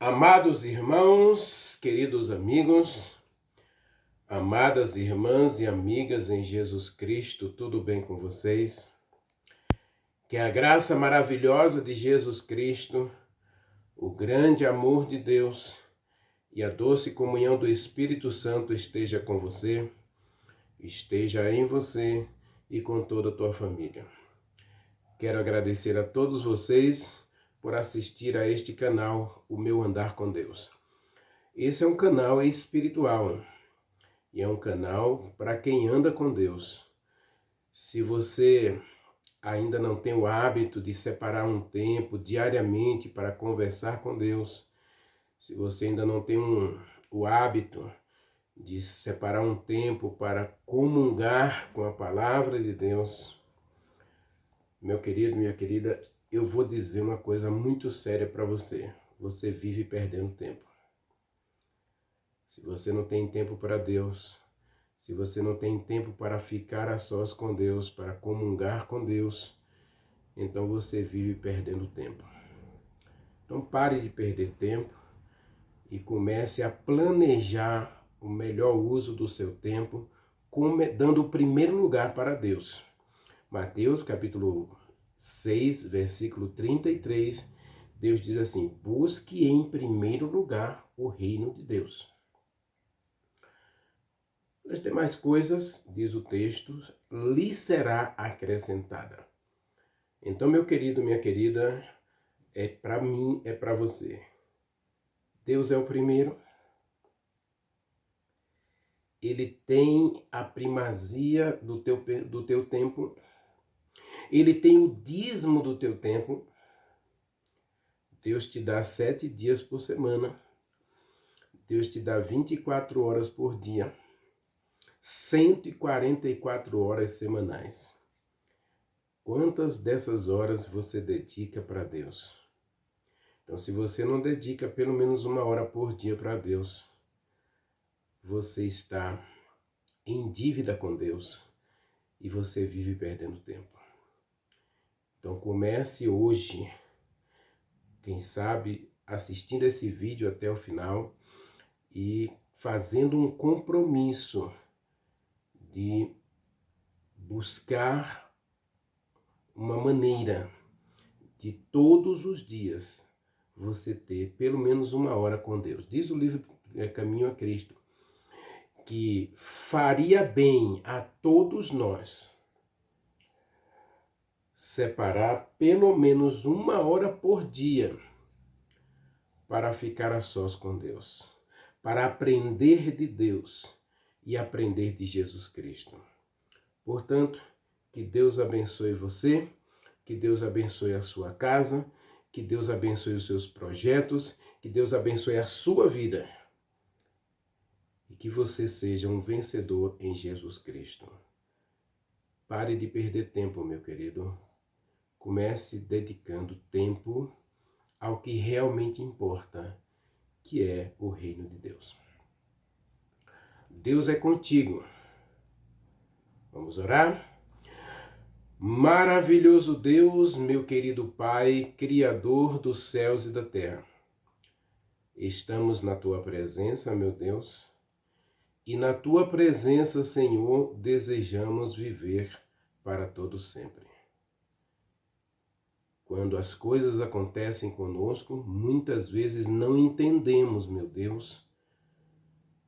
Amados irmãos, queridos amigos, amadas irmãs e amigas em Jesus Cristo, tudo bem com vocês? Que a graça maravilhosa de Jesus Cristo, o grande amor de Deus e a doce comunhão do Espírito Santo esteja com você, esteja em você e com toda a tua família. Quero agradecer a todos vocês por assistir a este canal, O Meu Andar com Deus. Esse é um canal espiritual e é um canal para quem anda com Deus. Se você ainda não tem o hábito de separar um tempo diariamente para conversar com Deus, se você ainda não tem o hábito de separar um tempo para comungar com a palavra de Deus, meu querido, minha querida, eu vou dizer uma coisa muito séria para você. Você vive perdendo tempo. Se você não tem tempo para Deus, se você não tem tempo para ficar a sós com Deus, para comungar com Deus, então você vive perdendo tempo. Então pare de perder tempo e comece a planejar o melhor uso do seu tempo, dando o primeiro lugar para Deus. Mateus capítulo 6, versículo 33, Deus diz assim: busque em primeiro lugar o reino de Deus. As demais coisas, diz o texto, lhe será acrescentada. Então, meu querido, minha querida, é para mim, é para você. Deus é o primeiro. Ele tem a primazia do teu tempo. Ele tem o dízimo do teu tempo. Deus te dá 7 dias por semana. Deus te dá 24 horas por dia. 144 horas semanais. Quantas dessas horas você dedica para Deus? Então, se você não dedica pelo menos 1 hora por dia para Deus, você está em dívida com Deus e você vive perdendo tempo. Então, comece hoje, quem sabe, assistindo esse vídeo até o final e fazendo um compromisso de buscar uma maneira de todos os dias você ter pelo menos 1 hora com Deus. Diz o livro Caminho a Cristo que faria bem a todos nós separar pelo menos 1 hora por dia para ficar a sós com Deus, para aprender de Deus e aprender de Jesus Cristo. Portanto, que Deus abençoe você, que Deus abençoe a sua casa, que Deus abençoe os seus projetos, que Deus abençoe a sua vida e que você seja um vencedor em Jesus Cristo. Pare de perder tempo, meu querido. Comece dedicando tempo ao que realmente importa, que é o reino de Deus. Deus é contigo. Vamos orar? Maravilhoso Deus, meu querido Pai, Criador dos céus e da terra. Estamos na Tua presença, meu Deus, e na Tua presença, Senhor, desejamos viver para todo sempre. Quando as coisas acontecem conosco, muitas vezes não entendemos, meu Deus.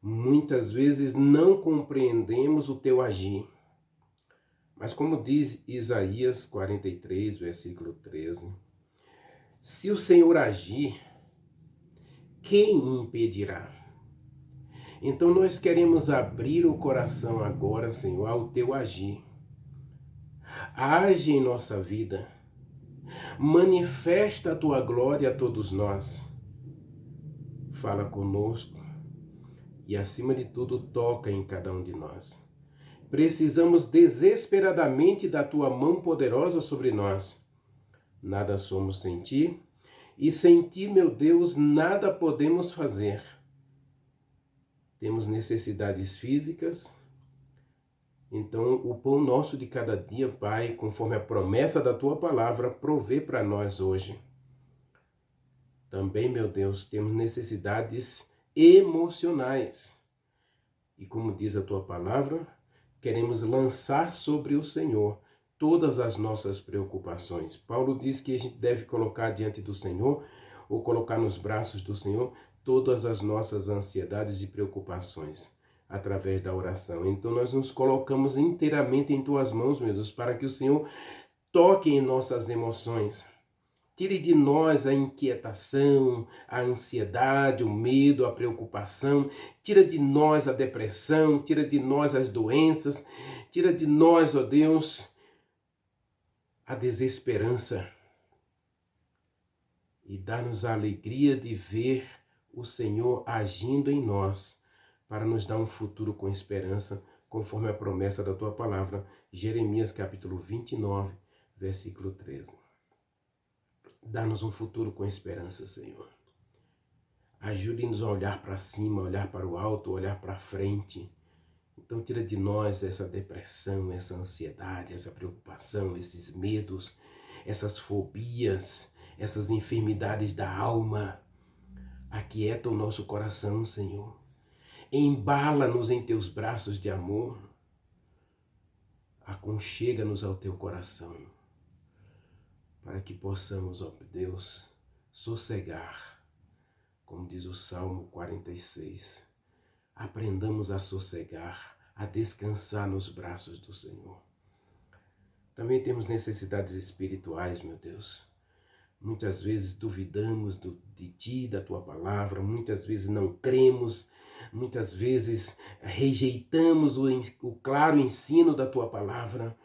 Muitas vezes não compreendemos o Teu agir. Mas como diz Isaías 43, versículo 13, se o Senhor agir, quem impedirá? Então nós queremos abrir o coração agora, Senhor, ao Teu agir. Age em nossa vida. Manifesta a Tua glória a todos nós. Fala conosco e, acima de tudo, toca em cada um de nós. Precisamos desesperadamente da Tua mão poderosa sobre nós. Nada somos sem Ti, e sem Ti, meu Deus, nada podemos fazer. Temos necessidades físicas, então o pão nosso de cada dia, Pai, conforme a promessa da Tua palavra, provê para nós hoje. também, meu Deus, temos necessidades emocionais. E como diz a tua palavra, queremos lançar sobre o Senhor todas as nossas preocupações. Paulo diz que a gente deve colocar diante do Senhor, ou colocar nos braços do Senhor, todas as nossas ansiedades e preocupações, através da oração. Então nós nos colocamos inteiramente em tuas mãos, meu Deus, para que o Senhor toque em nossas emoções. Tire de nós a inquietação, a ansiedade, o medo, a preocupação. Tira de nós a depressão, tira de nós as doenças. Tira de nós, ó Deus, a desesperança. E dá-nos a alegria de ver o Senhor agindo em nós, para nos dar um futuro com esperança, conforme a promessa da tua palavra, Jeremias capítulo 29, versículo 13. Dá-nos um futuro com esperança, Senhor. Ajude-nos a olhar para cima, olhar para o alto, olhar para frente. Então tira de nós essa depressão, essa ansiedade, essa preocupação, esses medos, essas fobias, essas enfermidades da alma. Aquieta o nosso coração, Senhor. Embala-nos em teus braços de amor. Aconchega-nos ao teu coração, para que possamos, ó Deus, sossegar, como diz o Salmo 46. Aprendamos a sossegar, a descansar nos braços do Senhor. Também temos necessidades espirituais, meu Deus. Muitas vezes duvidamos de Ti, da Tua palavra, muitas vezes não cremos, muitas vezes rejeitamos o claro ensino da Tua palavra.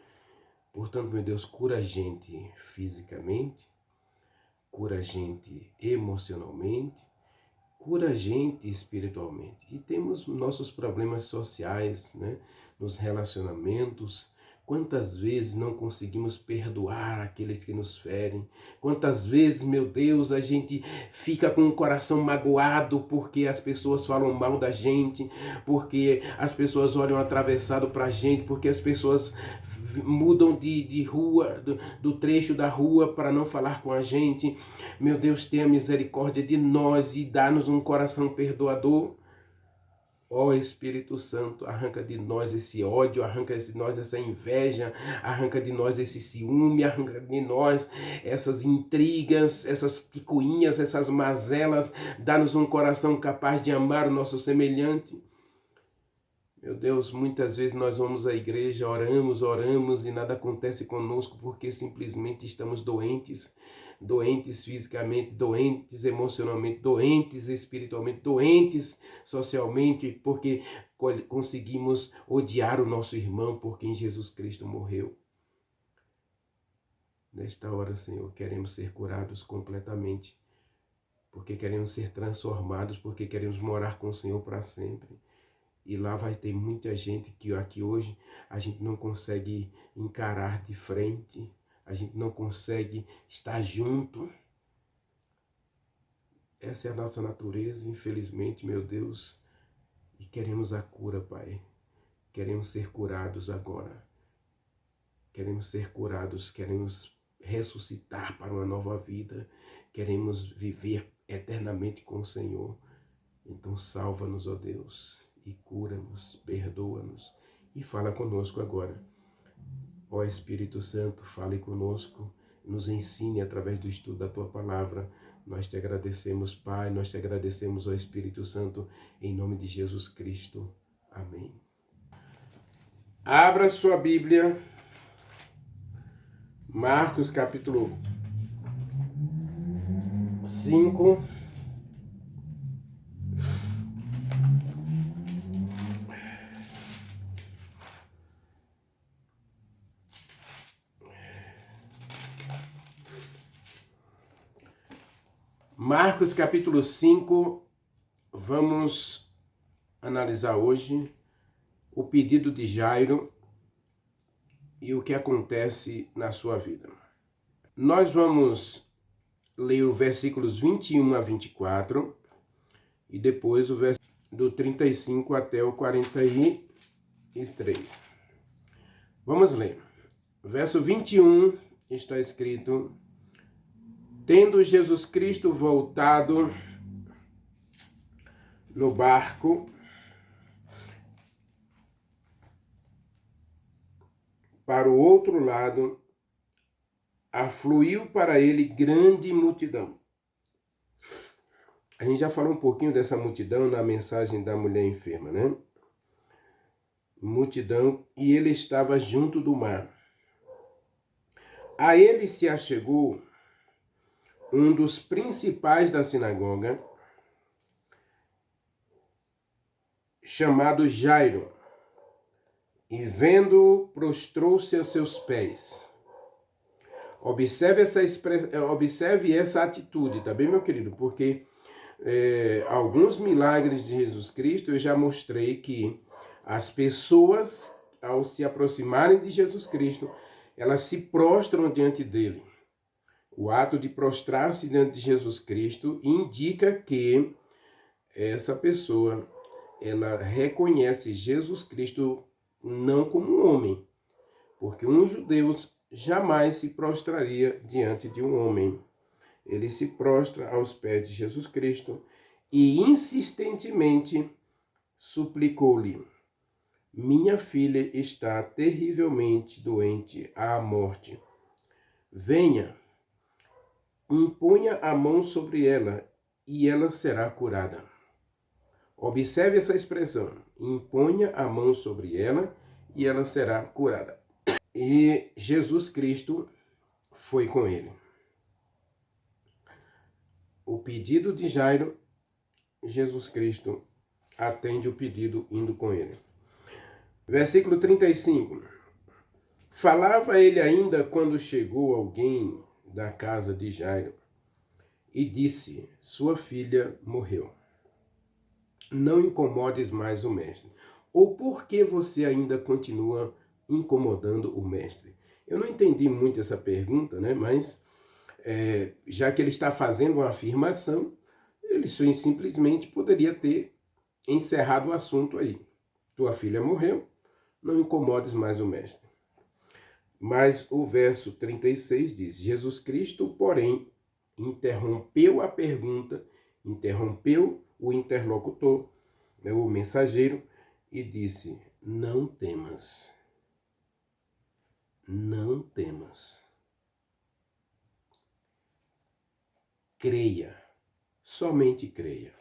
Portanto, meu Deus, cura a gente fisicamente, cura a gente emocionalmente, cura a gente espiritualmente. E temos nossos problemas sociais, né? Nos relacionamentos. Quantas vezes não conseguimos perdoar aqueles que nos ferem? Quantas vezes, meu Deus, a gente fica com o coração magoado porque as pessoas falam mal da gente, porque as pessoas olham atravessado para a gente, porque as pessoas mudam de rua, do trecho da rua para não falar com a gente. Meu Deus, tenha misericórdia de nós e dá-nos um coração perdoador. Ó Espírito Santo, arranca de nós esse ódio, arranca de nós essa inveja, arranca de nós esse ciúme, arranca de nós essas intrigas, essas picuinhas, essas mazelas. Dá-nos um coração capaz de amar o nosso semelhante. Meu Deus, muitas vezes nós vamos à igreja, oramos e nada acontece conosco porque simplesmente estamos doentes. Doentes fisicamente, doentes emocionalmente, doentes espiritualmente, doentes socialmente, porque conseguimos odiar o nosso irmão por quem Jesus Cristo morreu. Nesta hora, Senhor, queremos ser curados completamente, porque queremos ser transformados, porque queremos morar com o Senhor para sempre. E lá vai ter muita gente que aqui hoje a gente não consegue encarar de frente, a gente não consegue estar junto. Essa é a nossa natureza, infelizmente, meu Deus. E queremos a cura, Pai. Queremos ser curados agora. Queremos ser curados, queremos ressuscitar para uma nova vida. Queremos viver eternamente com o Senhor. Então salva-nos, ó Deus, e cura-nos, perdoa-nos e fala conosco agora. Ó Espírito Santo, fale conosco, nos ensine através do estudo da Tua palavra. Nós te agradecemos, Pai, nós te agradecemos, ó Espírito Santo, em nome de Jesus Cristo. Amém. Abra sua Bíblia, Marcos capítulo 5. Marcos capítulo 5, vamos analisar hoje o pedido de Jairo e o que acontece na sua vida. Nós vamos ler os versículos 21 a 24 e depois o versículo do 35 até o 43. Vamos ler. Verso 21 está escrito: Tendo Jesus Cristo voltado no barco, para o outro lado, afluiu para ele grande multidão. A gente já falou um pouquinho dessa multidão na mensagem da mulher enferma, né? Multidão, e ele estava junto do mar. A ele se achegou um dos principais da sinagoga, chamado Jairo, e vendo-o, prostrou-se a seus pés. Observe essa atitude, tá bem, meu querido? Porque alguns milagres de Jesus Cristo eu já mostrei que as pessoas, ao se aproximarem de Jesus Cristo, elas se prostram diante dele. O ato de prostrar-se diante de Jesus Cristo indica que essa pessoa, ela reconhece Jesus Cristo não como um homem, porque um judeu jamais se prostraria diante de um homem. Ele se prostra aos pés de Jesus Cristo e insistentemente suplicou-lhe: minha filha está terrivelmente doente à morte. Venha, imponha a mão sobre ela e ela será curada. Observe essa expressão: imponha a mão sobre ela e ela será curada. E Jesus Cristo foi com ele. O pedido de Jairo, Jesus Cristo atende o pedido indo com ele. Versículo 35. Falava ele ainda quando chegou alguém da casa de Jairo e disse: sua filha morreu. Não incomodes mais o mestre. Ou por que você ainda continua incomodando o mestre? Eu não entendi muito essa pergunta, né? Mas já que ele está fazendo uma afirmação, ele simplesmente poderia ter encerrado o assunto aí. Tua filha morreu, não incomodes mais o mestre. Mas o verso 36 diz: Jesus Cristo, porém, interrompeu a pergunta, interrompeu o interlocutor, o mensageiro, e disse: não temas. Não temas. Creia. Somente creia.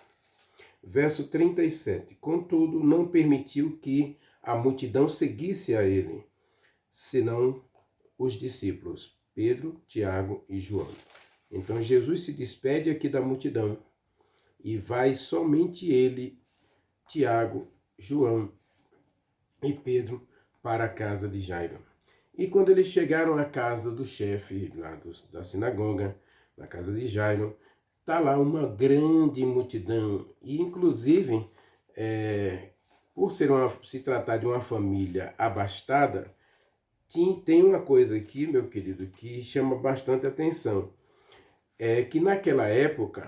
Verso 37. Contudo, não permitiu que a multidão seguisse a ele, senão os discípulos, Pedro, Tiago e João. Então Jesus se despede aqui da multidão e vai somente ele, Tiago, João e Pedro para a casa de Jairo. E quando eles chegaram à casa do chefe lá da sinagoga, na casa de Jairo, está lá uma grande multidão. E inclusive, por se tratar de uma família abastada, tem uma coisa aqui, meu querido, que chama bastante atenção. É que naquela época,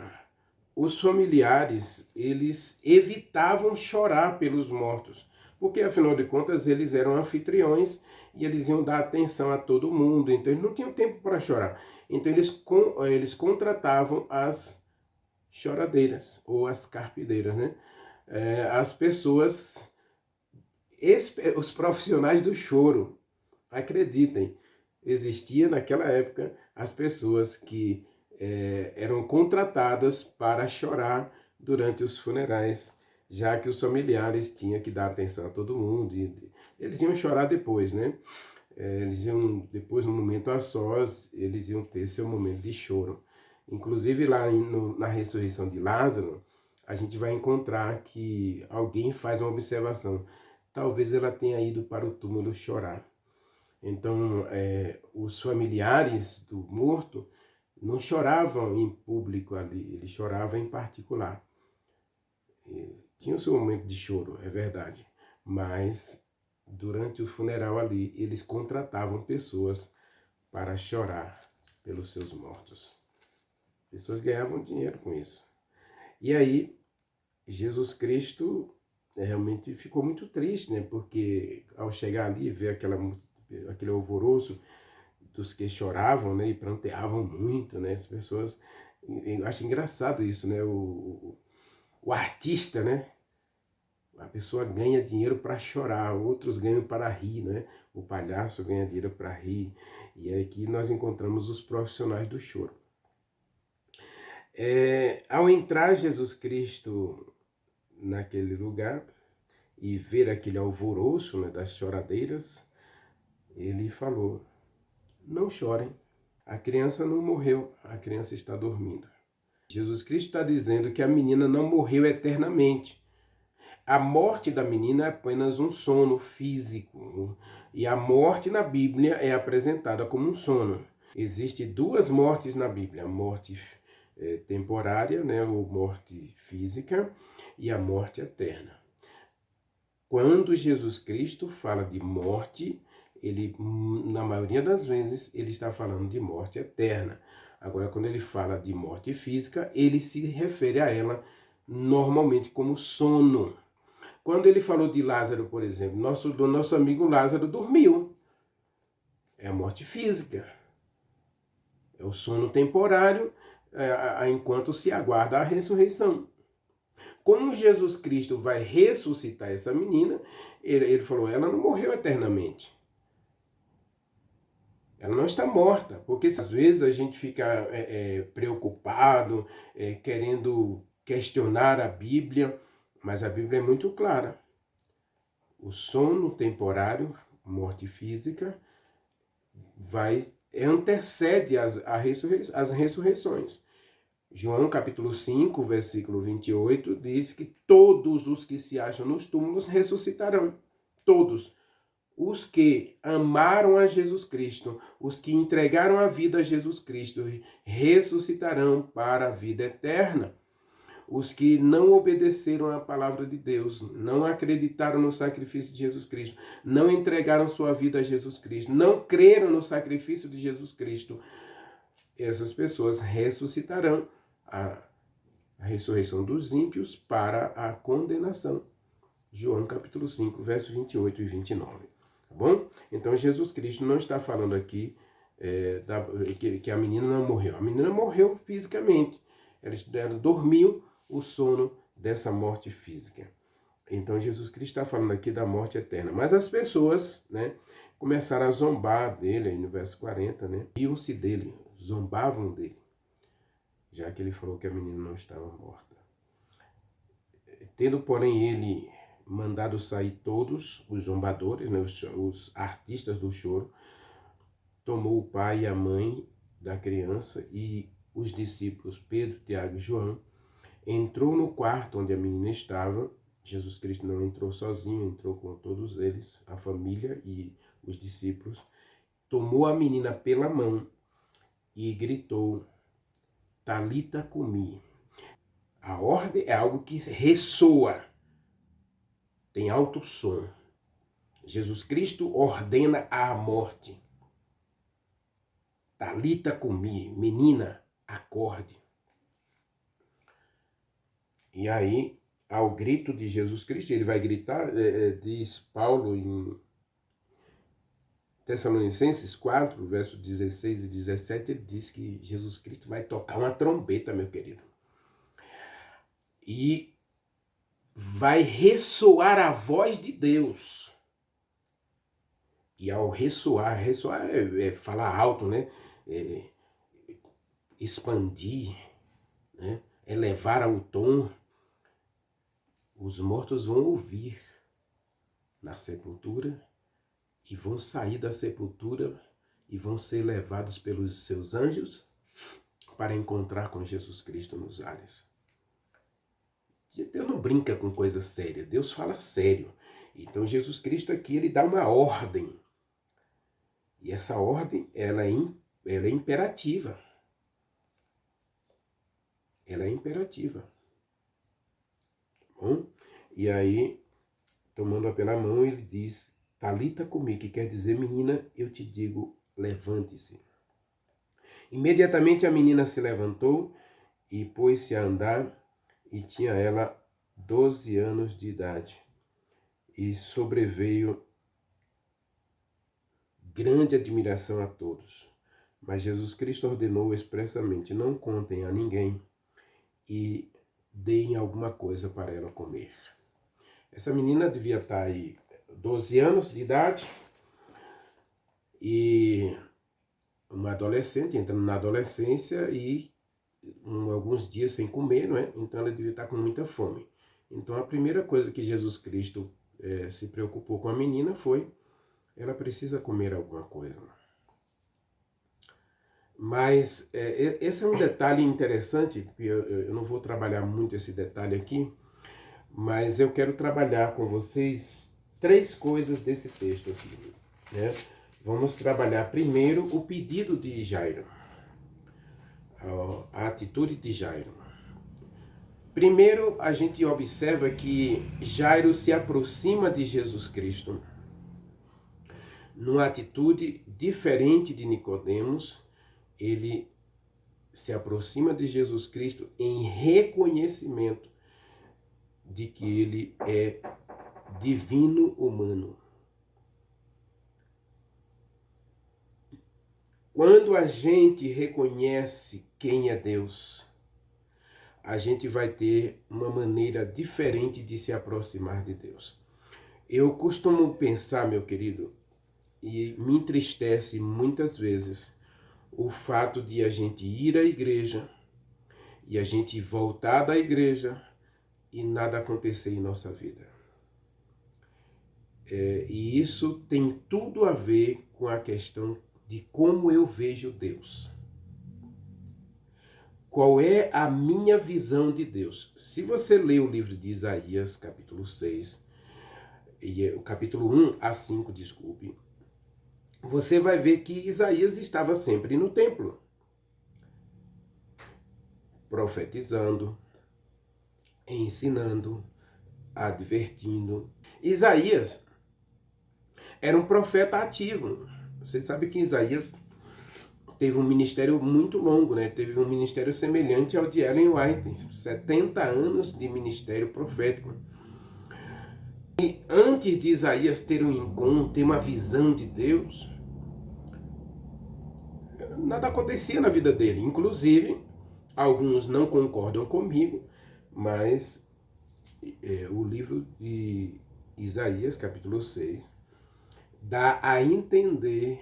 os familiares, eles evitavam chorar pelos mortos, porque afinal de contas eles eram anfitriões e eles iam dar atenção a todo mundo, então eles não tinham tempo para chorar. Então eles contratavam as choradeiras ou as carpideiras, né? As pessoas, os profissionais do choro. Acreditem, existia naquela época as pessoas que eram contratadas para chorar durante os funerais, já que os familiares tinham que dar atenção a todo mundo. E eles iam chorar depois, né? Eles iam, depois, no momento a sós, eles iam ter seu momento de choro. Inclusive, lá na ressurreição de Lázaro, a gente vai encontrar que alguém faz uma observação. Talvez ela tenha ido para o túmulo chorar. Então, os familiares do morto não choravam em público ali, eles choravam em particular. Tinha o seu momento de choro, é verdade, mas durante o funeral ali, eles contratavam pessoas para chorar pelos seus mortos. Pessoas ganhavam dinheiro com isso. E aí, Jesus Cristo realmente ficou muito triste, né? Porque ao chegar ali, ver aquele alvoroço dos que choravam, né, e pranteavam muito, né, as pessoas, eu acho engraçado isso, né, o artista, né, a pessoa ganha dinheiro para chorar, outros ganham para rir, né, o palhaço ganha dinheiro para rir, e aqui nós encontramos os profissionais do choro. Ao entrar Jesus Cristo naquele lugar e ver aquele alvoroço, né, das choradeiras, ele falou: não chorem, a criança não morreu, a criança está dormindo. Jesus Cristo está dizendo que a menina não morreu eternamente. A morte da menina é apenas um sono físico, e a morte na Bíblia é apresentada como um sono. Existem duas mortes na Bíblia: a morte temporária, né, ou morte física, e a morte eterna. Quando Jesus Cristo fala de morte, ele, na maioria das vezes, ele está falando de morte eterna. Agora, quando ele fala de morte física, ele se refere a ela normalmente como sono. Quando ele falou de Lázaro, por exemplo, nosso amigo Lázaro dormiu. É a morte física. É o sono temporário, enquanto se aguarda a ressurreição. Como Jesus Cristo vai ressuscitar essa menina, ele falou, ela não morreu eternamente. Ela não está morta, porque às vezes a gente fica preocupado, querendo questionar a Bíblia, mas a Bíblia é muito clara. O sono temporário, morte física, antecede as ressurreições. João capítulo 5, versículo 28, diz que todos os que se acham nos túmulos ressuscitarão. Todos. Os que amaram a Jesus Cristo, os que entregaram a vida a Jesus Cristo, ressuscitarão para a vida eterna. Os que não obedeceram à palavra de Deus, não acreditaram no sacrifício de Jesus Cristo, não entregaram sua vida a Jesus Cristo, não creram no sacrifício de Jesus Cristo, essas pessoas ressuscitarão. A ressurreição dos ímpios para a condenação. João capítulo 5, versos 28 e 29. Tá bom? Então Jesus Cristo não está falando aqui que a menina não morreu. A menina morreu fisicamente. Ela dormiu o sono dessa morte física. Então Jesus Cristo está falando aqui da morte eterna. Mas as pessoas, né, começaram a zombar dele, aí no verso 40, né? Riam-se dele, zombavam dele, já que ele falou que a menina não estava morta. Tendo, porém, ele mandado sair todos os zombadores, né, os artistas do choro, tomou o pai e a mãe da criança e os discípulos Pedro, Tiago e João, entrou no quarto onde a menina estava. Jesus Cristo não entrou sozinho, entrou com todos eles, a família e os discípulos. Tomou a menina pela mão e gritou, Talita cumi. A ordem é algo que ressoa, tem alto som. Jesus Cristo ordena a morte. Talita cumi, menina, acorde. E aí, ao grito de Jesus Cristo, ele vai gritar, diz Paulo em Tessalonicenses 4, versos 16 e 17, ele diz que Jesus Cristo vai tocar uma trombeta, meu querido. E vai ressoar a voz de Deus. E ao ressoar é falar alto, né? Expandir, né? Elevar ao tom. Os mortos vão ouvir na sepultura e vão sair da sepultura e vão ser levados pelos seus anjos para encontrar com Jesus Cristo nos ares. Deus não brinca com coisa séria, Deus fala sério. Então Jesus Cristo aqui, ele dá uma ordem. E essa ordem, ela é imperativa. Ela é imperativa. Bom? E aí, tomando-a pela mão, ele diz, Talita cumi, que quer dizer, menina, eu te digo, levante-se. Imediatamente a menina se levantou e pôs-se a andar, e tinha ela 12 anos de idade. E sobreveio grande admiração a todos. Mas Jesus Cristo ordenou expressamente: não contem a ninguém e deem alguma coisa para ela comer. Essa menina devia estar aí 12 anos de idade e uma adolescente, entrando na adolescência e alguns dias sem comer, não é? Então ela devia estar com muita fome. Então a primeira coisa que Jesus Cristo se preocupou com a menina foi: ela precisa comer alguma coisa. Mas esse é um detalhe interessante, eu não vou trabalhar muito esse detalhe aqui, mas eu quero trabalhar com vocês 3 coisas desse texto aqui, né? Vamos trabalhar primeiro o pedido de Jairo, a atitude de Jairo. Primeiro, a gente observa que Jairo se aproxima de Jesus Cristo numa atitude diferente de Nicodemos. Ele se aproxima de Jesus Cristo em reconhecimento de que ele é divino humano. Quando a gente reconhece quem é Deus, a gente vai ter uma maneira diferente de se aproximar de Deus. Eu costumo pensar, meu querido, e me entristece muitas vezes o fato de a gente ir à igreja e a gente voltar da igreja e nada acontecer em nossa vida. E isso tem tudo a ver com a questão de como eu vejo Deus. Qual é a minha visão de Deus? Se você ler o livro de Isaías, capítulo 6, e o capítulo 1 a 5, desculpe, você vai ver que Isaías estava sempre no templo, profetizando, ensinando, advertindo. Isaías era um profeta ativo. Você sabe que Isaías teve um ministério muito longo, né? Teve um ministério semelhante ao de Ellen White, 70 anos de ministério profético. E antes de Isaías ter um encontro, ter uma visão de Deus, nada acontecia na vida dele. Inclusive, alguns não concordam comigo, mas o livro de Isaías, capítulo 6, dá a entender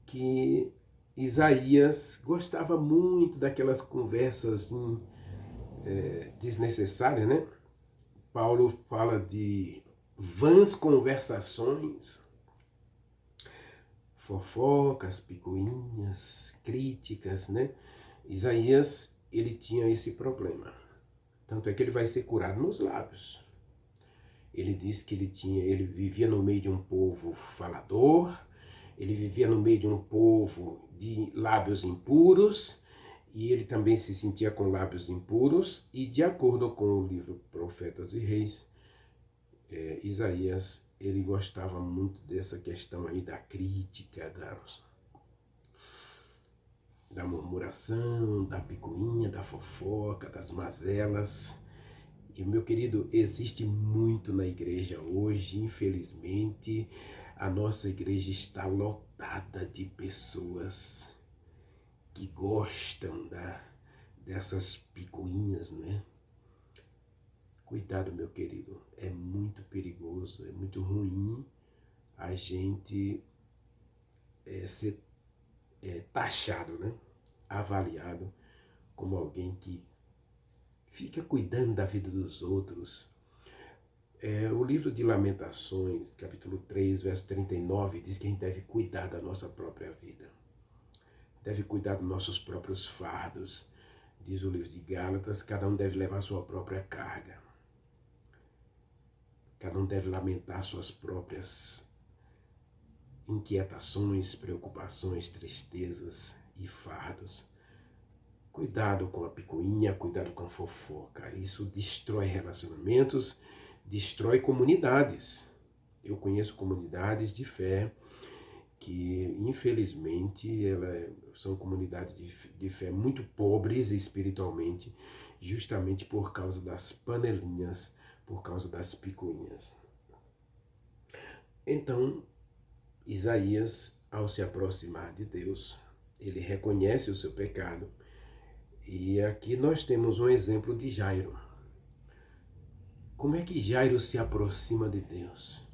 que Isaías gostava muito daquelas conversas desnecessárias, né? Paulo fala de vãs conversações, fofocas, picuinhas, críticas, né? Isaías, ele tinha esse problema. Tanto é que ele vai ser curado nos lábios. Ele diz que ele vivia no meio de um povo falador, ele vivia no meio de um povo de lábios impuros, e ele também se sentia com lábios impuros, e de acordo com o livro Profetas e Reis, Isaías, ele gostava muito dessa questão aí da crítica, da murmuração, da picuinha, da fofoca, das mazelas. E, meu querido, existe muito na igreja hoje, infelizmente. A nossa igreja está lotada de pessoas que gostam dessas picuinhas, né? Cuidado, meu querido, é muito perigoso, é muito ruim a gente ser taxado, né? Avaliado como alguém que fica cuidando da vida dos outros. O livro de Lamentações, capítulo 3, verso 39, diz que a gente deve cuidar da nossa própria vida. Deve cuidar dos nossos próprios fardos. Diz o livro de Gálatas, cada um deve levar a sua própria carga. Cada um deve lamentar suas próprias inquietações, preocupações, tristezas e fardos. Cuidado com a picuinha, cuidado com a fofoca. Isso destrói relacionamentos, destrói comunidades. Eu conheço comunidades de fé que, infelizmente, são comunidades de fé muito pobres espiritualmente, justamente por causa das panelinhas, por causa das picuinhas. Então, Isaías, ao se aproximar de Deus, ele reconhece o seu pecado. E aqui nós temos um exemplo de Jairo. Como é que Jairo se aproxima de Deus?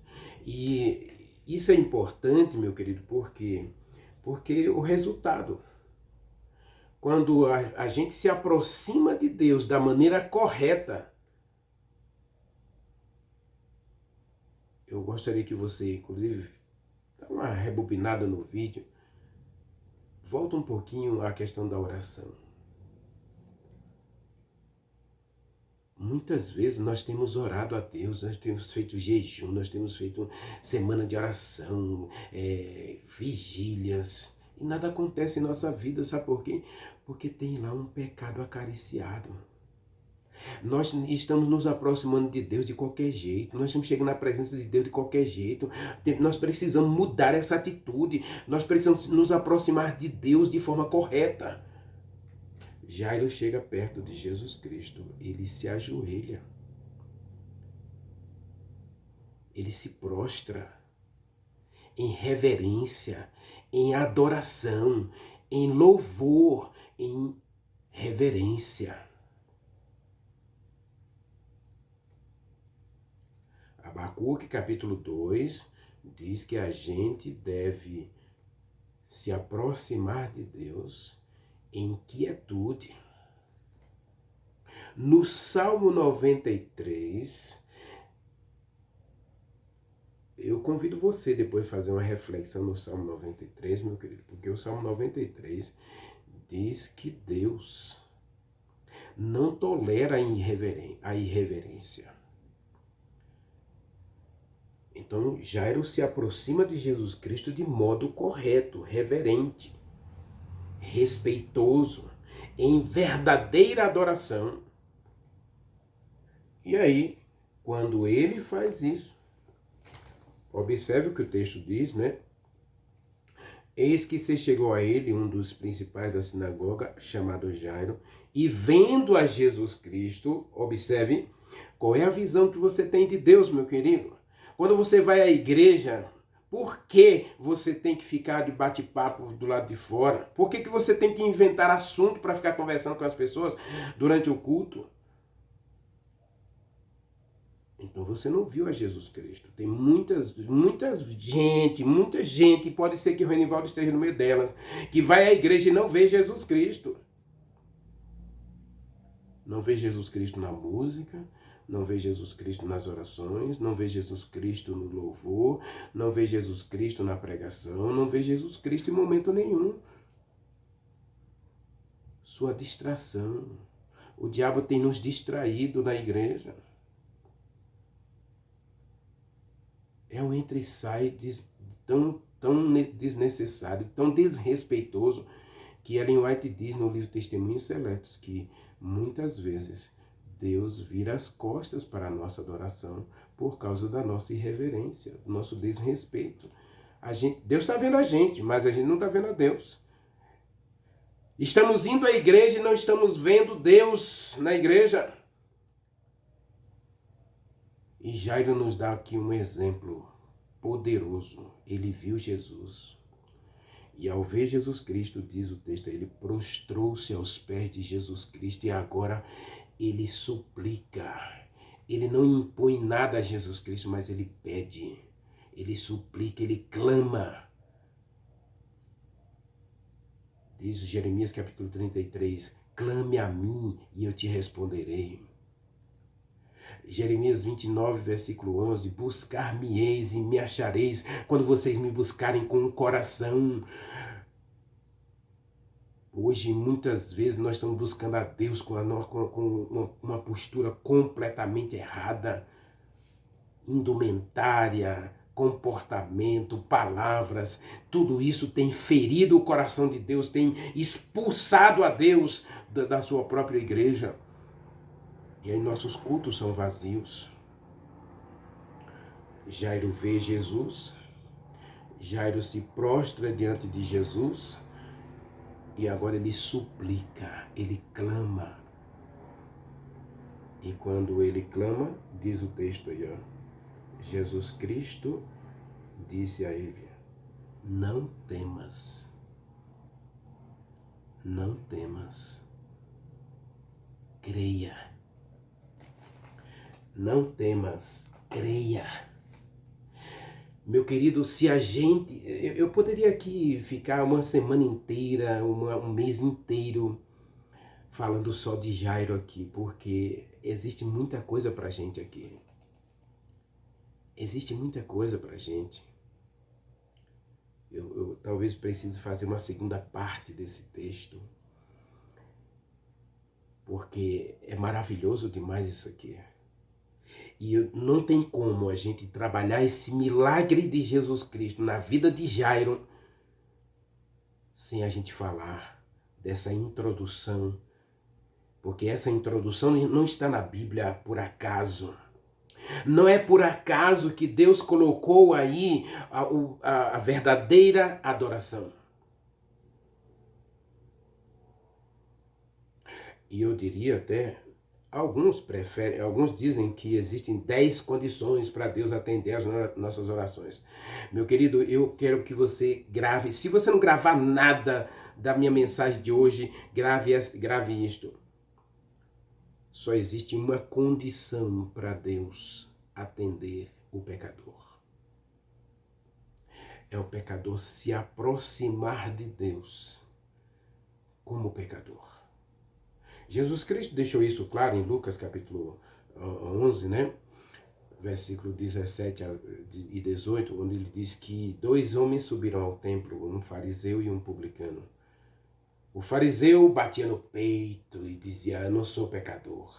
E isso é importante, meu querido, porque o resultado, quando a gente se aproxima de Deus da maneira correta, eu gostaria que você, inclusive, dá uma rebobinada no vídeo, volta um pouquinho à questão da oração. Muitas vezes nós temos orado a Deus, nós temos feito jejum, nós temos feito semana de oração, vigílias, e nada acontece em nossa vida, sabe por quê? Porque tem lá um pecado acariciado. Nós estamos nos aproximando de Deus de qualquer jeito, nós estamos chegando na presença de Deus de qualquer jeito, nós precisamos mudar essa atitude, nós precisamos nos aproximar de Deus de forma correta. Jairo chega perto de Jesus Cristo, ele se ajoelha, ele se prostra em reverência, em adoração, em louvor, em reverência. Abacuque capítulo 2 diz que a gente deve se aproximar de Deus em quietude. No Salmo 93, eu convido você depois a fazer uma reflexão no Salmo 93, meu querido, porque o Salmo 93 diz que Deus não tolera a irreverência. Então, Jairo se aproxima de Jesus Cristo de modo correto, reverente, respeitoso, em verdadeira adoração. E aí, quando ele faz isso, observe o que o texto diz, né? Eis que se chegou a ele um dos principais da sinagoga, chamado Jairo, e vendo a Jesus Cristo, observe qual é a visão que você tem de Deus, meu querido. Quando você vai à igreja, por que você tem que ficar de bate-papo do lado de fora? Por que você tem que inventar assunto para ficar conversando com as pessoas durante o culto? Então você não viu a Jesus Cristo. Tem muita gente, pode ser que o Renivaldo esteja no meio delas, que vai à igreja e não vê Jesus Cristo. Não vê Jesus Cristo na música, não vê Jesus Cristo nas orações, não vê Jesus Cristo no louvor, não vê Jesus Cristo na pregação, não vê Jesus Cristo em momento nenhum. Sua distração. O diabo tem nos distraído na igreja. É um entra e sai tão desnecessário, tão desrespeitoso, que Ellen White diz no livro Testemunhos Seletos que muitas vezes Deus vira as costas para a nossa adoração por causa da nossa irreverência, do nosso desrespeito. Deus está vendo a gente, mas a gente não está vendo a Deus. Estamos indo à igreja e não estamos vendo Deus na igreja. E Jairo nos dá aqui um exemplo poderoso. Ele viu Jesus. E ao ver Jesus Cristo, diz o texto, ele prostrou-se aos pés de Jesus Cristo e agora ele suplica. Ele não impõe nada a Jesus Cristo, mas ele pede. Ele suplica, ele clama. Diz Jeremias capítulo 33, clame a mim e eu te responderei. Jeremias 29, versículo 11, buscar-me-eis e me achareis quando vocês me buscarem com o coração. Hoje, muitas vezes, nós estamos buscando a Deus com uma postura completamente errada. Indumentária, comportamento, palavras, tudo isso tem ferido o coração de Deus, tem expulsado a Deus da sua própria igreja. E aí nossos cultos são vazios. Jairo vê Jesus, Jairo se prostra diante de Jesus e agora ele suplica, ele clama. E quando ele clama, diz o texto aí, ó, Jesus Cristo disse a ele, Não temas. Não temas. Creia. Não temas. Creia. Meu querido, se a gente... Eu poderia aqui ficar uma semana inteira, um mês inteiro, falando só de Jairo aqui, porque existe muita coisa pra gente aqui. Existe muita coisa pra gente. Eu talvez precise fazer uma segunda parte desse texto, porque é maravilhoso demais isso aqui. E não tem como a gente trabalhar esse milagre de Jesus Cristo na vida de Jairo sem a gente falar dessa introdução, porque essa introdução não está na Bíblia por acaso. Não é por acaso que Deus colocou aí a verdadeira adoração. E eu diria até, alguns dizem que existem 10 condições para Deus atender as nossas orações. Meu querido, eu quero que você grave, se você não gravar nada da minha mensagem de hoje, grave isto. Só existe uma condição para Deus atender o pecador. É o pecador se aproximar de Deus como pecador. Jesus Cristo deixou isso claro em Lucas capítulo 11, né? Versículo 17 e 18, onde ele diz que 2 homens subiram ao templo, um fariseu e um publicano. O fariseu batia no peito e dizia: eu não sou pecador.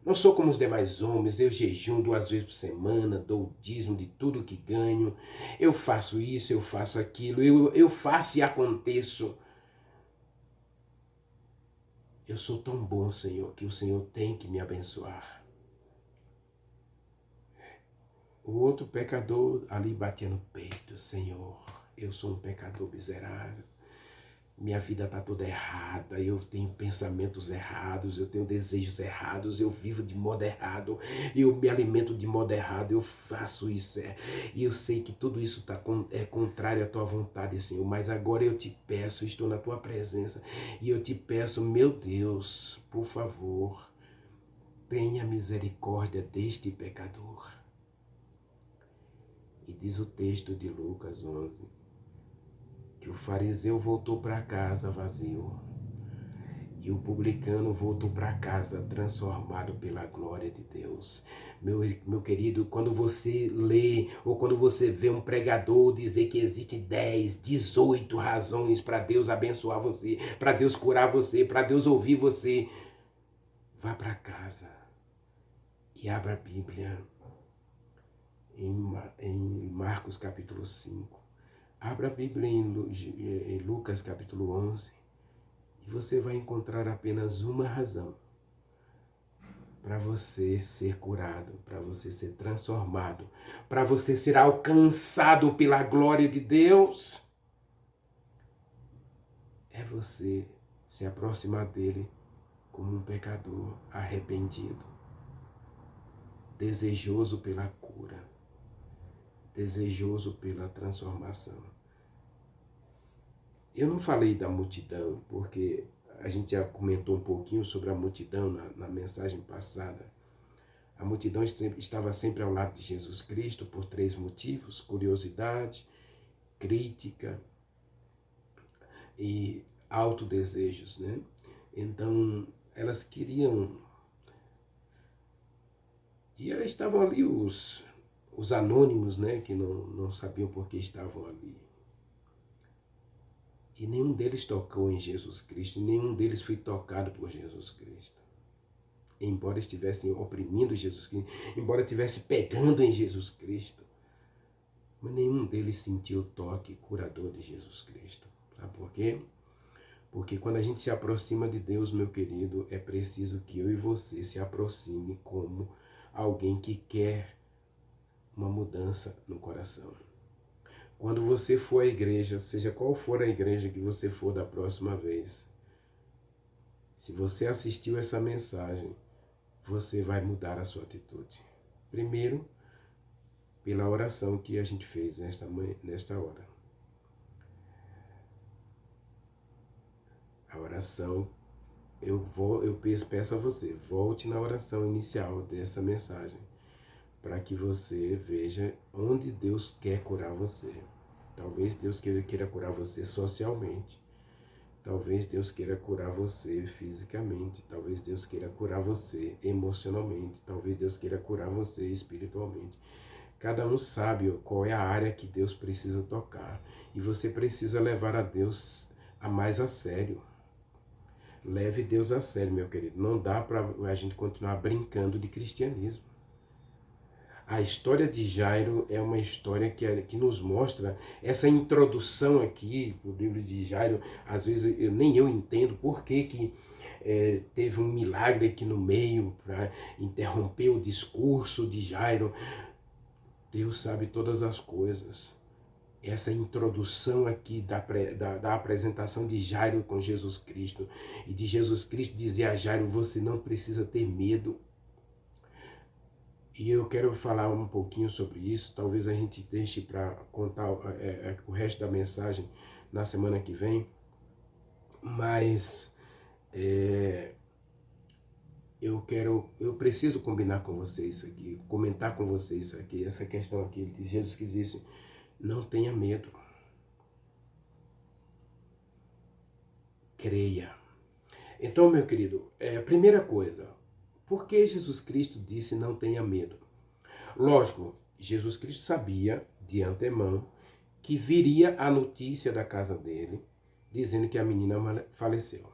Não sou como os demais homens, eu jejum 2 vezes por semana, dou o dízimo de tudo que ganho, eu faço isso, eu faço aquilo, eu faço e aconteço. Eu sou tão bom, Senhor, que o Senhor tem que me abençoar. O outro pecador ali batia no peito: Senhor, eu sou um pecador miserável. Minha vida está toda errada, eu tenho pensamentos errados, eu tenho desejos errados, eu vivo de modo errado, eu me alimento de modo errado, eu faço isso. E eu sei que tudo isso é contrário à tua vontade, Senhor, mas agora eu te peço, estou na tua presença, e eu te peço, meu Deus, por favor, tenha misericórdia deste pecador. E diz o texto de Lucas 11, que o fariseu voltou para casa vazio e o publicano voltou para casa transformado pela glória de Deus. Meu querido, quando você lê ou quando você vê um pregador dizer que existe 10, 18 razões para Deus abençoar você, para Deus curar você, para Deus ouvir você, vá para casa e abra a Bíblia em Marcos capítulo 5. Abra a Bíblia em Lucas capítulo 11 e você vai encontrar apenas uma razão para você ser curado, para você ser transformado, para você ser alcançado pela glória de Deus. É você se aproximar dele como um pecador arrependido, desejoso pela cura, desejoso pela transformação. Eu não falei da multidão, porque a gente já comentou um pouquinho sobre a multidão na mensagem passada. A multidão estava sempre ao lado de Jesus Cristo por 3 motivos: curiosidade, crítica e autodesejos, né? Então, elas queriam... E elas estavam ali os anônimos, né? Que não sabiam por que estavam ali. E nenhum deles tocou em Jesus Cristo, nenhum deles foi tocado por Jesus Cristo. Embora estivessem oprimindo Jesus Cristo, embora estivessem pegando em Jesus Cristo, mas nenhum deles sentiu o toque curador de Jesus Cristo. Sabe por quê? Porque quando a gente se aproxima de Deus, meu querido, é preciso que eu e você se aproxime como alguém que quer uma mudança no coração. Quando você for à igreja, seja qual for a igreja que você for da próxima vez, se você assistiu essa mensagem, você vai mudar a sua atitude. Primeiro, pela oração que a gente fez nesta hora. A oração, eu peço a você, volte na oração inicial dessa mensagem, para que você veja onde Deus quer curar você. Talvez Deus queira curar você socialmente. Talvez Deus queira curar você fisicamente. Talvez Deus queira curar você emocionalmente. Talvez Deus queira curar você espiritualmente. Cada um sabe qual é a área que Deus precisa tocar. E você precisa levar a Deus mais a sério. Leve Deus a sério, meu querido. Não dá para a gente continuar brincando de cristianismo. A história de Jairo é uma história que nos mostra essa introdução aqui no livro de Jairo. Às vezes nem eu entendo por que teve um milagre aqui no meio para interromper o discurso de Jairo. Deus sabe todas as coisas. Essa introdução aqui da apresentação de Jairo com Jesus Cristo, e de Jesus Cristo dizer a Jairo: você não precisa ter medo. E eu quero falar um pouquinho sobre isso. Talvez a gente deixe para contar o resto da mensagem na semana que vem. Mas eu preciso combinar com vocês isso aqui, comentar com vocês isso aqui, essa questão aqui de Jesus que disse: não tenha medo. Creia. Então, meu querido, primeira coisa, por que Jesus Cristo disse não tenha medo? Lógico, Jesus Cristo sabia de antemão que viria a notícia da casa dele, dizendo que a menina faleceu.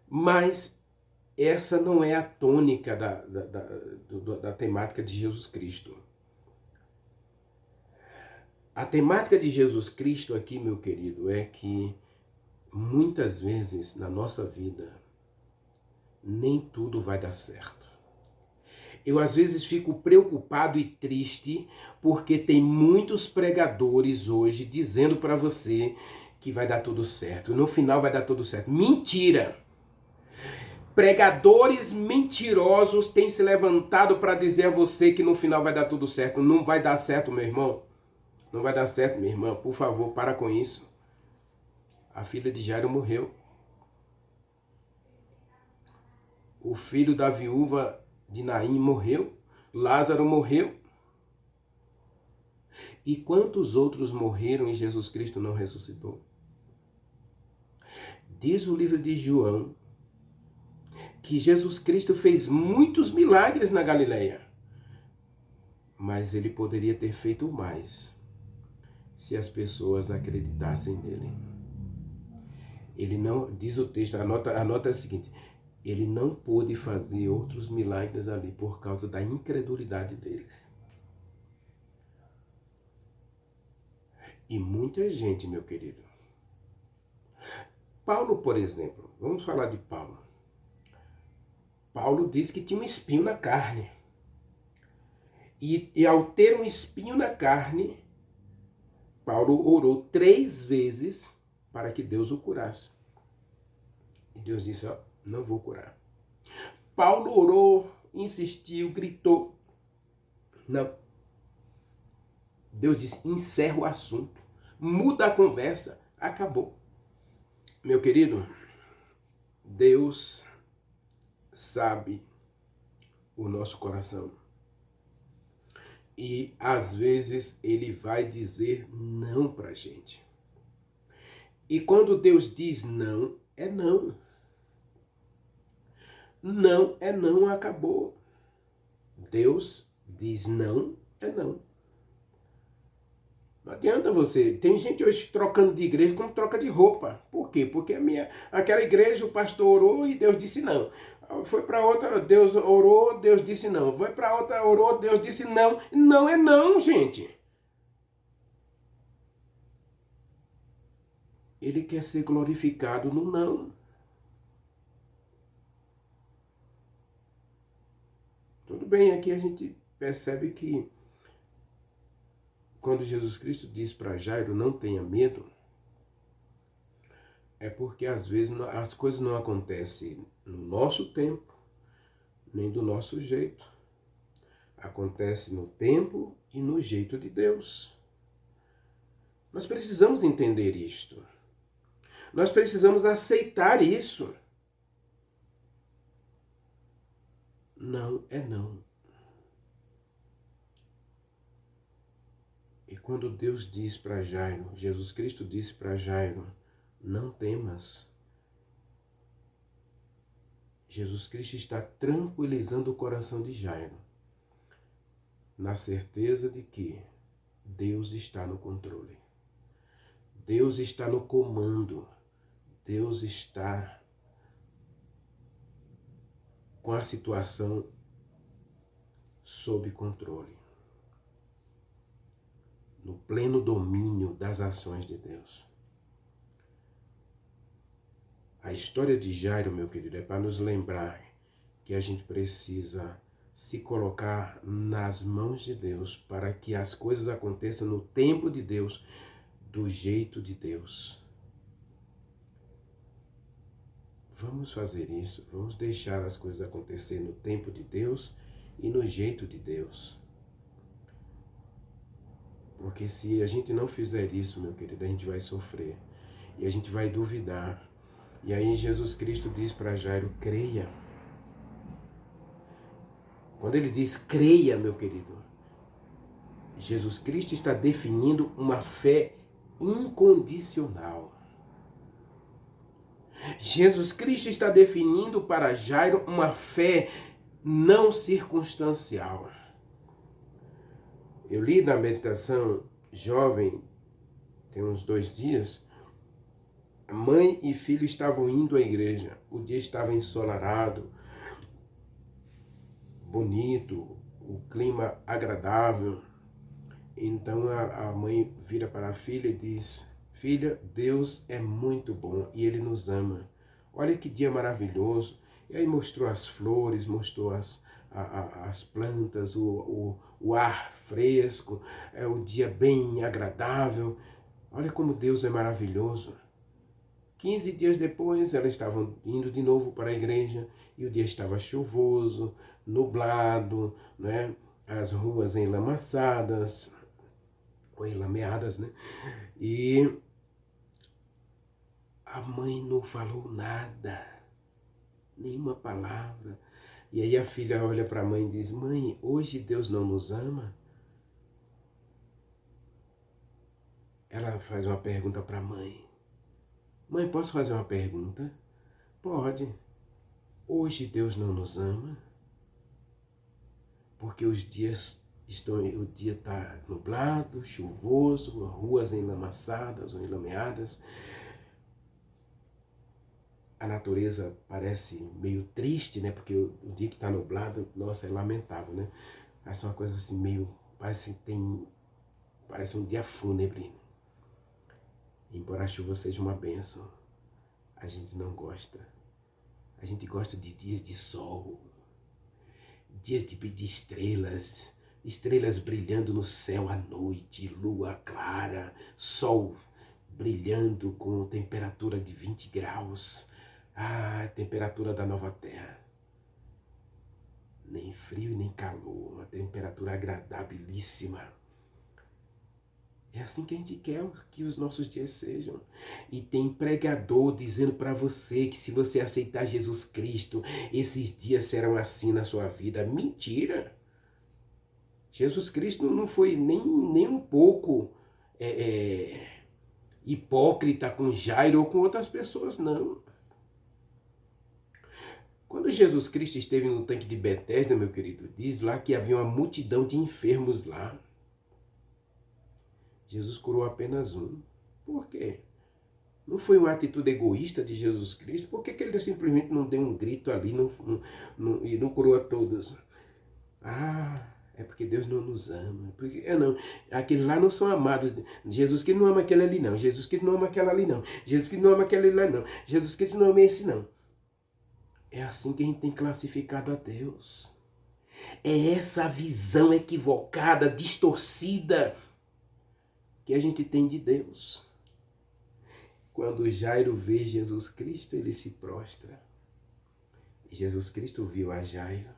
Mas essa não é a tônica da temática de Jesus Cristo. A temática de Jesus Cristo aqui, meu querido, é que muitas vezes na nossa vida nem tudo vai dar certo. Eu às vezes fico preocupado e triste porque tem muitos pregadores hoje dizendo para você que vai dar tudo certo. No final vai dar tudo certo. Mentira! Pregadores mentirosos têm se levantado para dizer a você que no final vai dar tudo certo. Não vai dar certo, meu irmão. Não vai dar certo, minha irmã. Por favor, para com isso. A filha de Jairo morreu. O filho da viúva de Naim morreu. Lázaro morreu. E quantos outros morreram e Jesus Cristo não ressuscitou? Diz o livro de João que Jesus Cristo fez muitos milagres na Galileia. Mas ele poderia ter feito mais se as pessoas acreditassem nele. Ele não, diz o texto, anota o seguinte: ele não pôde fazer outros milagres ali por causa da incredulidade deles. E muita gente, meu querido. Paulo, por exemplo, vamos falar de Paulo. Paulo disse que tinha um espinho na carne. E ao ter um espinho na carne, Paulo orou 3 vezes para que Deus o curasse. E Deus disse: ó, não vou curar. Paulo orou, insistiu, gritou. Não. Deus disse: encerra o assunto. Muda a conversa. Acabou. Meu querido, Deus sabe o nosso coração. E às vezes ele vai dizer não para a gente. E quando Deus diz não, é não. Não é não, acabou. Deus diz não, é não. Não adianta você. Tem gente hoje trocando de igreja como troca de roupa. Por quê? Porque aquela igreja o pastor orou e Deus disse não. Foi para outra, Deus orou, Deus disse não. Foi para outra, orou, Deus disse não. Não é não, gente. Ele quer ser glorificado no não. Tudo bem, aqui a gente percebe que quando Jesus Cristo diz para Jairo não tenha medo, é porque às vezes as coisas não acontecem no nosso tempo, nem do nosso jeito. acontece no tempo e no jeito de Deus. Nós precisamos entender isto. Nós precisamos aceitar isso. Não é não. E quando Deus diz para Jairo, Jesus Cristo disse para Jairo, não temas. Jesus Cristo está tranquilizando o coração de Jairo, na certeza de que Deus está no controle. Deus está no comando. Deus está com a situação sob controle. No pleno domínio das ações de Deus. A história de Jairo, meu querido, é para nos lembrar que a gente precisa se colocar nas mãos de Deus para que as coisas aconteçam no tempo de Deus, do jeito de Deus. Vamos fazer isso, vamos deixar as coisas acontecer no tempo de Deus e no jeito de Deus. Porque se a gente não fizer isso, meu querido, a gente vai sofrer e a gente vai duvidar. E aí Jesus Cristo diz para Jairo, creia. Quando ele diz creia, meu querido, Jesus Cristo está definindo uma fé incondicional. Jesus Cristo está definindo para Jairo uma fé não circunstancial. Eu li na meditação jovem, tem uns 2 dias, mãe e filho estavam indo à igreja. O dia estava ensolarado, bonito, o clima agradável. Então a mãe vira para a filha e diz, filha, Deus é muito bom e Ele nos ama. Olha que dia maravilhoso. E aí mostrou as flores, mostrou as plantas, o ar fresco, o dia bem agradável. Olha como Deus é maravilhoso. 15 dias depois, elas estavam indo de novo para a igreja e o dia estava chuvoso, nublado, né? As ruas enlamaçadas, ou enlameadas, né? E a mãe não falou nada, nenhuma palavra. E aí a filha olha para a mãe e diz, mãe, hoje Deus não nos ama? Ela faz uma pergunta para a mãe. Mãe, posso fazer uma pergunta? Pode. Hoje Deus não nos ama? Porque o dia está nublado, chuvoso, ruas enlamaçadas ou enlameadas. A natureza parece meio triste, né? Porque o dia que está nublado, nossa, é lamentável, né? Parece uma coisa assim meio, parece um dia fúnebre. Embora a chuva seja uma bênção, a gente não gosta. A gente gosta de dias de sol, dias de estrelas, estrelas brilhando no céu à noite, lua clara, sol brilhando com temperatura de 20 graus. Ah, temperatura da nova terra. Nem frio nem calor, uma temperatura agradabilíssima. É assim que a gente quer que os nossos dias sejam. E tem pregador dizendo para você que se você aceitar Jesus Cristo, esses dias serão assim na sua vida. Mentira! Jesus Cristo não foi nem um pouco hipócrita com Jairo ou com outras pessoas, não. Quando Jesus Cristo esteve no tanque de Betesda, meu querido, diz lá que havia uma multidão de enfermos lá. Jesus curou apenas um. Por quê? Não foi uma atitude egoísta de Jesus Cristo? Por que ele simplesmente não deu um grito ali e não curou a todos? Ah, é porque Deus não nos ama. Porque, não, aqueles lá não são amados. Jesus Cristo não ama aquele ali não. Jesus Cristo não ama aquela ali não. Jesus Cristo não ama aquele lá não. Jesus Cristo não ama esse não. É assim que a gente tem classificado a Deus. É essa visão equivocada, distorcida, que a gente tem de Deus. Quando Jairo vê Jesus Cristo, ele se prostra. Jesus Cristo viu a Jairo.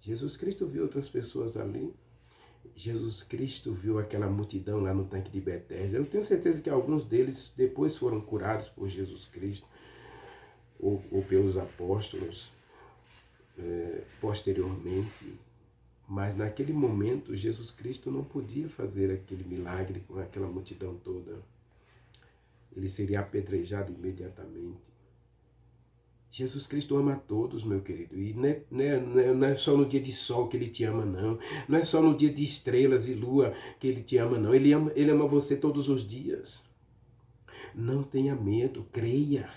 Jesus Cristo viu outras pessoas ali. Jesus Cristo viu aquela multidão lá no tanque de Betesda. Eu tenho certeza que alguns deles depois foram curados por Jesus Cristo ou pelos apóstolos posteriormente. Mas naquele momento Jesus Cristo não podia fazer aquele milagre com aquela multidão toda. Ele seria apedrejado imediatamente. Jesus Cristo ama a todos, meu querido. E não é só no dia de sol que Ele te ama, não. Não é só no dia de estrelas e lua que Ele te ama, não. Ele ama você todos os dias. Não tenha medo, creia.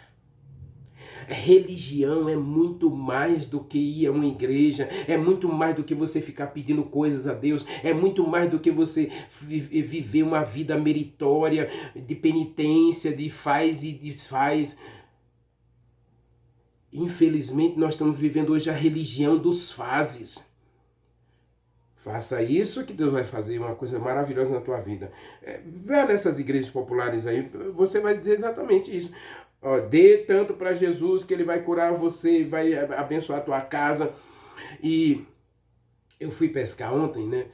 Religião é muito mais do que ir a uma igreja, é muito mais do que você ficar pedindo coisas a Deus, é muito mais do que você viver uma vida meritória, de penitência, de faz e desfaz. Infelizmente, nós estamos vivendo hoje a religião dos fazes. Faça isso que Deus vai fazer uma coisa maravilhosa na tua vida. Vá nessas igrejas populares aí, você vai dizer exatamente isso. Ó, dê tanto para Jesus que Ele vai curar você, vai abençoar a tua casa. E eu fui pescar ontem, né?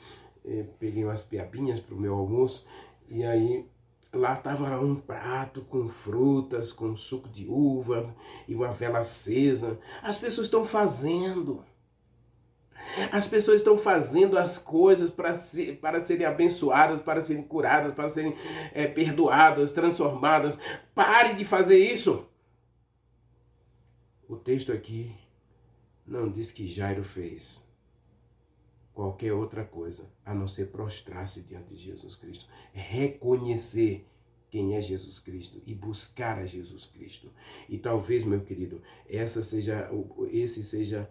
Peguei umas piabinhas para o meu almoço e aí lá estava um prato com frutas, com suco de uva e uma vela acesa. As pessoas estão fazendo. As pessoas estão fazendo as coisas para serem abençoadas, para serem curadas, para serem perdoadas, transformadas. Pare de fazer isso. O texto aqui não diz que Jairo fez qualquer outra coisa a não ser prostrar-se diante de Jesus Cristo, reconhecer quem é Jesus Cristo e buscar a Jesus Cristo. E talvez, meu querido, esse seja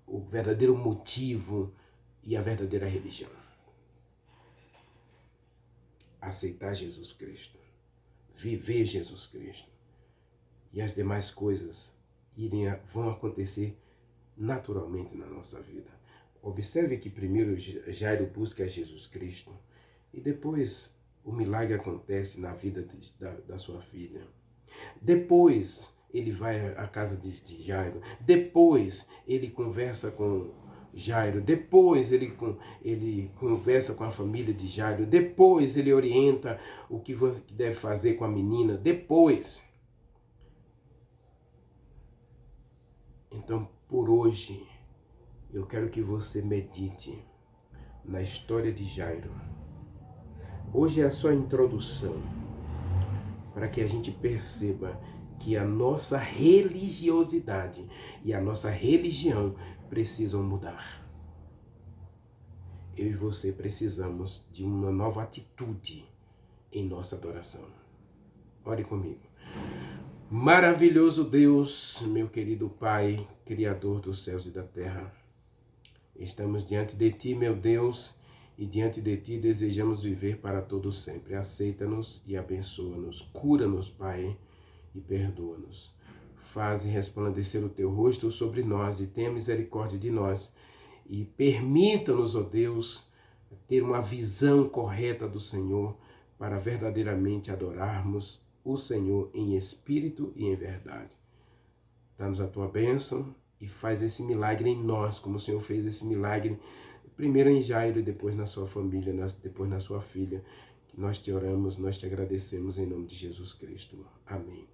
o verdadeiro motivo e a verdadeira religião. Aceitar Jesus Cristo, viver Jesus Cristo, e as demais coisas vão acontecer naturalmente na nossa vida. Observe que primeiro Jairo busca Jesus Cristo e depois o milagre acontece na vida da sua filha. Depois ele vai à casa de Jairo. Depois ele conversa com Jairo. Depois ele conversa com a família de Jairo. Depois ele orienta o que você deve fazer com a menina. Depois. Então, por hoje, eu quero que você medite na história de Jairo. Hoje é a sua introdução para que a gente perceba que a nossa religiosidade e a nossa religião precisam mudar. Eu e você precisamos de uma nova atitude em nossa adoração. Ore comigo. Maravilhoso Deus, meu querido Pai, Criador dos céus e da terra. Estamos diante de Ti, meu Deus, e diante de Ti desejamos viver para todo sempre. Aceita-nos e abençoa-nos. Cura-nos, Pai, e perdoa-nos. Faze resplandecer o Teu rosto sobre nós e tenha misericórdia de nós. E permita-nos, ó Deus, ter uma visão correta do Senhor para verdadeiramente adorarmos o Senhor em espírito e em verdade. Dá-nos a Tua bênção e faz esse milagre em nós, como o Senhor fez esse milagre primeiro em Jairo e depois na sua família, depois na sua filha. Nós te oramos, nós te agradecemos em nome de Jesus Cristo. Amém.